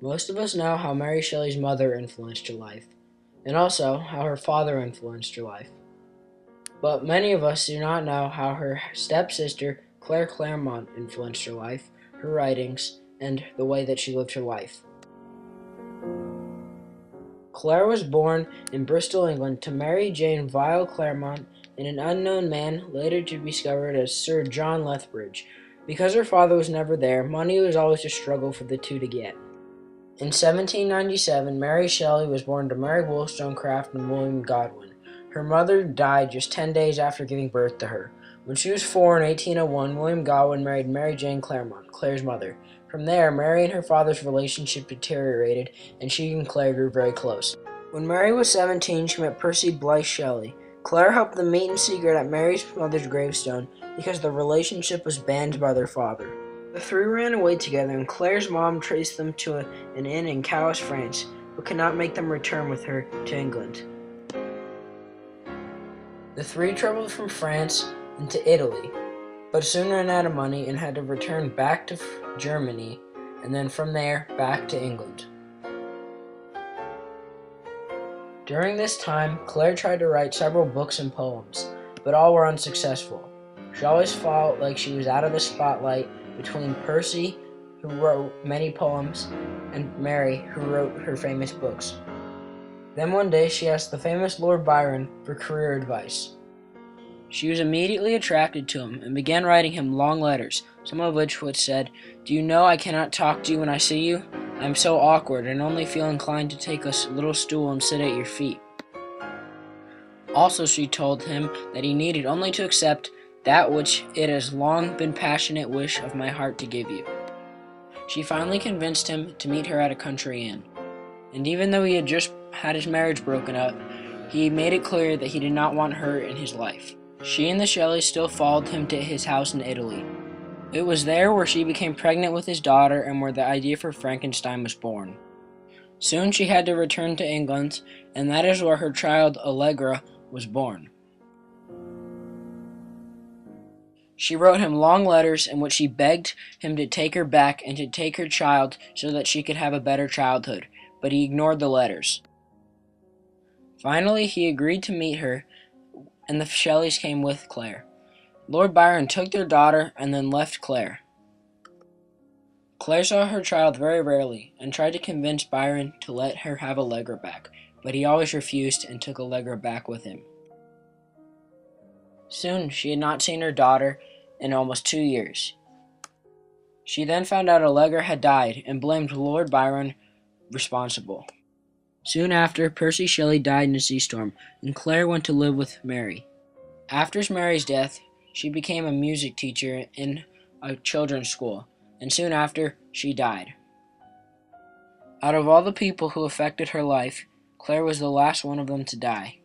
Most of us know how Mary Shelley's mother influenced her life, and also how her father influenced her life. But many of us do not know how her stepsister, Claire Claremont, influenced her life, her writings, and the way that she lived her life. Claire was born in Bristol, England, to Mary Jane Vile Claremont and an unknown man, later to be discovered as Sir John Lethbridge. Because her father was never there, money was always a struggle for the two to get. In 1797, Mary Shelley was born to Mary Wollstonecraft and William Godwin. Her mother died just 10 days after giving birth to her. When she was 4 in 1801, William Godwin married Mary Jane Claremont, Claire's mother. From there, Mary and her father's relationship deteriorated, and she and Claire grew very close. When Mary was 17, she met Percy Blythe Shelley. Claire helped them meet in secret at Mary's mother's gravestone because the relationship was banned by their father. The three ran away together, and Claire's mom traced them to an inn in Cowes, France, but could not make them return with her to England. The three traveled from France into Italy, but soon ran out of money and had to return back to Germany, and then from there back to England. During this time, Claire tried to write several books and poems, but all were unsuccessful. She always felt like she was out of the spotlight between Percy, who wrote many poems, and Mary, who wrote her famous books. Then one day she asked the famous Lord Byron for career advice. She was immediately attracted to him and began writing him long letters, some of which said, "Do you know I cannot talk to you when I see you? I am so awkward and only feel inclined to take a little stool and sit at your feet." Also, she told him that he needed only to accept that which it has long been passionate wish of my heart to give you. She finally convinced him to meet her at a country inn. And even though he had just had his marriage broken up, he made it clear that he did not want her in his life. She and the Shelleys still followed him to his house in Italy. It was there where she became pregnant with his daughter and where the idea for Frankenstein was born. Soon she had to return to England, and that is where her child Allegra was born. She wrote him long letters in which she begged him to take her back and to take her child so that she could have a better childhood, but he ignored the letters. Finally, he agreed to meet her, and the Shelleys came with Claire. Lord Byron took their daughter and then left Claire. Claire saw her child very rarely and tried to convince Byron to let her have Allegra back, but he always refused and took Allegra back with him. Soon, she had not seen her daughter in almost 2 years. She then found out Allegra had died and blamed Lord Byron responsible. Soon after, Percy Shelley died in a sea storm, and Claire went to live with Mary. After Mary's death, she became a music teacher in a children's school, and soon after, she died. Out of all the people who affected her life, Claire was the last one of them to die.